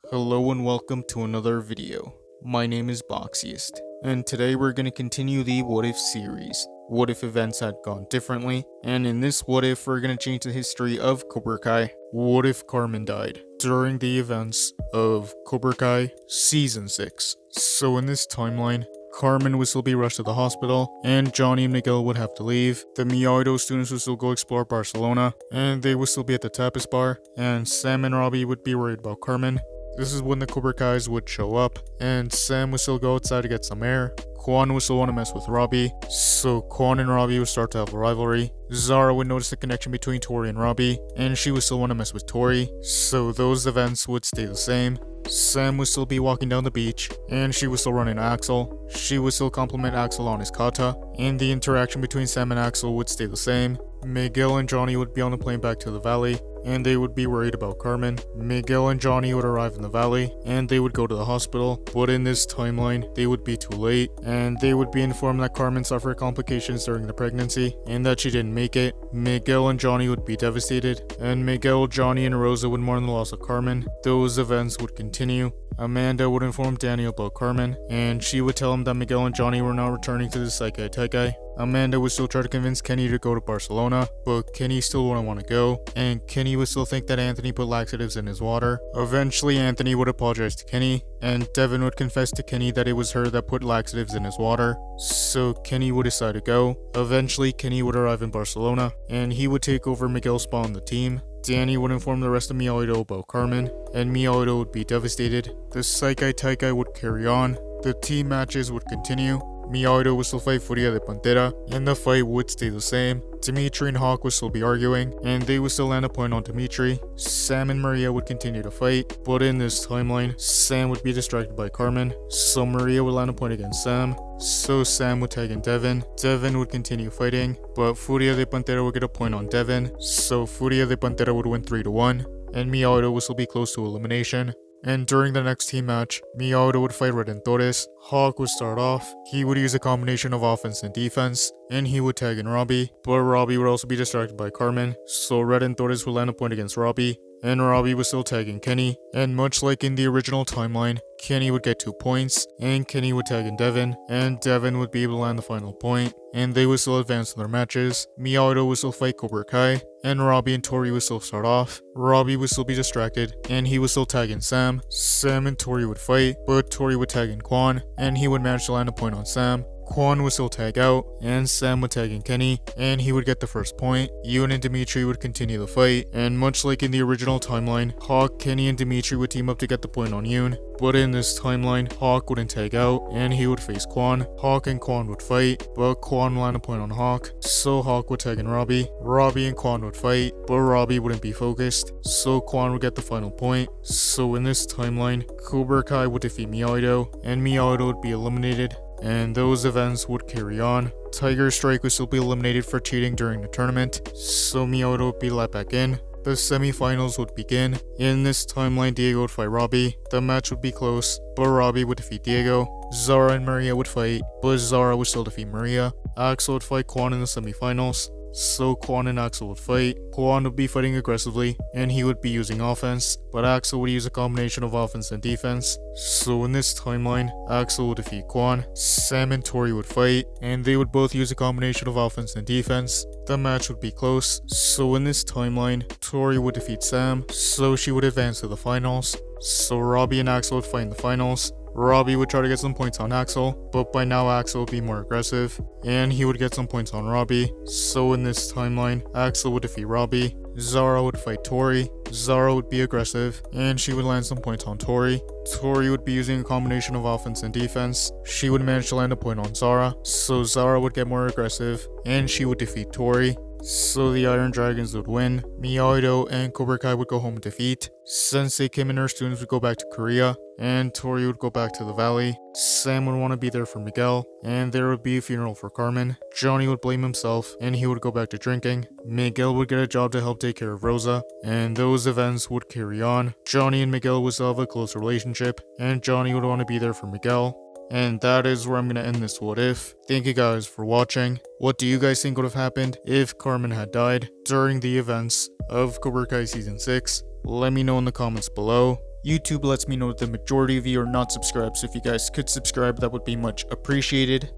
Hello and welcome to another video. My name is Boxiest, and today we're going to continue the What If series. What if events had gone differently? And in this What If, we're going to change the history of Cobra Kai. What if Carmen died during the events of Cobra Kai Season 6? So in this timeline, Carmen would still be rushed to the hospital, and Johnny and Miguel would have to leave. The Miyagi-Do students would still go explore Barcelona, and they would still be at the tapas bar, and Sam and Robbie would be worried about Carmen. This is when the Cobra Kais would show up, and Sam would still go outside to get some air. Quan would still want to mess with Robbie, so Quan and Robbie would start to have a rivalry. Zara would notice the connection between Tori and Robbie, and she would still want to mess with Tori, so those events would stay the same. Sam would still be walking down the beach, and she would still run into Axel. She would still compliment Axel on his kata, and the interaction between Sam and Axel would stay the same. Miguel and Johnny would be on the plane back to the valley, and they would be worried about Carmen. Miguel and Johnny would arrive in the valley, and they would go to the hospital, but in this timeline, they would be too late, and they would be informed that Carmen suffered complications during the pregnancy, and that she didn't make it. Miguel and Johnny would be devastated, and Miguel, Johnny, and Rosa would mourn the loss of Carmen. Those events would continue. Amanda would inform Daniel about Carmen, and she would tell him that Miguel and Johnny were now returning to the Sekai Taikai. Amanda would still try to convince Kenny to go to Barcelona, but Kenny still wouldn't want to go, and Kenny would still think that Anthony put laxatives in his water. Eventually, Anthony would apologize to Kenny, and Devin would confess to Kenny that it was her that put laxatives in his water, so Kenny would decide to go. Eventually, Kenny would arrive in Barcelona, and he would take over Miguel's spot on the team. Danny would inform the rest of Miyagi-Do about Carmen, and Miyagi-Do would be devastated. The Sekai Taikai would carry on. The team matches would continue. Miyagi-Do would still fight Furia de Pantera, and the fight would stay the same. Dimitri and Hawk would still be arguing, and they would still land a point on Dimitri. Sam and Maria would continue to fight, but in this timeline, Sam would be distracted by Carmen, so Maria would land a point against Sam. So Sam would tag in Devin. Devin would continue fighting, but Furia de Pantera would get a point on Devin, so Furia de Pantera would win 3-1, and Miyagi-Do would still be close to elimination. And during the next team match, Miyagi-Do would fight Redentores. Hawk would start off. He would use a combination of offense and defense, and he would tag in Robbie, but Robbie would also be distracted by Carmen, so Redentores would land a point against Robbie, and Robbie was still tagging Kenny, and much like in the original timeline, Kenny would get 2 points, and Kenny would tag in Devin, and Devin would be able to land the final point, and they would still advance in their matches. Miyagi-Do would still fight Cobra Kai, and Robbie and Tori would still start off. Robbie would still be distracted, and he would still tag in Sam. Sam and Tori would fight, but Tori would tag in Quan, and he would manage to land a point on Sam. Quan would still tag out, and Sam would tag in Kenny, and he would get the first point. Yoon and Dimitri would continue the fight, and much like in the original timeline, Hawk, Kenny, and Dimitri would team up to get the point on Yoon. But in this timeline, Hawk wouldn't tag out, and he would face Quan. Hawk and Quan would fight, but Quan would land a point on Hawk, so Hawk would tag in Robbie. Robbie and Quan would fight, but Robbie wouldn't be focused, so Quan would get the final point. So in this timeline, Cobra Kai would defeat Miyagi-Do, and Miyagi-Do would be eliminated, and those events would carry on. Tiger Strike would still be eliminated for cheating during the tournament, so Miyagi-Do would be let back in. The semi-finals would begin. In this timeline, Diego would fight Robbie. The match would be close, but Robbie would defeat Diego. Zara and Maria would fight, but Zara would still defeat Maria. Axel would fight Quan in the semi-finals, so Quan and Axel would fight. Quan would be fighting aggressively, and he would be using offense, but Axel would use a combination of offense and defense. So in this timeline, Axel would defeat Quan. Sam and Tori would fight, and they would both use a combination of offense and defense. The match would be close, so in this timeline, Tori would defeat Sam, so she would advance to the finals. So Robbie and Axel would fight in the finals. Robbie would try to get some points on Axel, but by now Axel would be more aggressive, and he would get some points on Robbie. So in this timeline, Axel would defeat Robbie. Zara would fight Tori. Zara would be aggressive, and she would land some points on Tori. Tori would be using a combination of offense and defense. She would manage to land a point on Zara, so Zara would get more aggressive, and she would defeat Tori. So the Iron Dragons would win. Miyagi-Do and Cobra Kai would go home in defeat. Sensei Kim and her students would go back to Korea, and Tori would go back to the valley. Sam would want to be there for Miguel, and there would be a funeral for Carmen. Johnny would blame himself, and he would go back to drinking. Miguel would get a job to help take care of Rosa, and those events would carry on. Johnny and Miguel would still have a close relationship, and Johnny would want to be there for Miguel. And that is where I'm going to end this what if. Thank you guys for watching. What do you guys think would have happened if Carmen had died during the events of Cobra Kai Season 6? Let me know in the comments below. YouTube lets me know that the majority of you are not subscribed, so if you guys could subscribe, that would be much appreciated.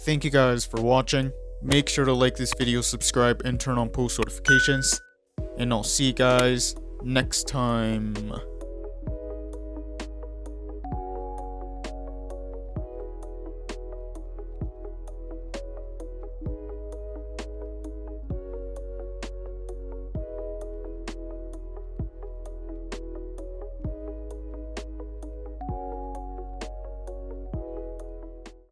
Thank you guys for watching. Make sure to like this video, subscribe, and turn on post notifications. And I'll see you guys next time.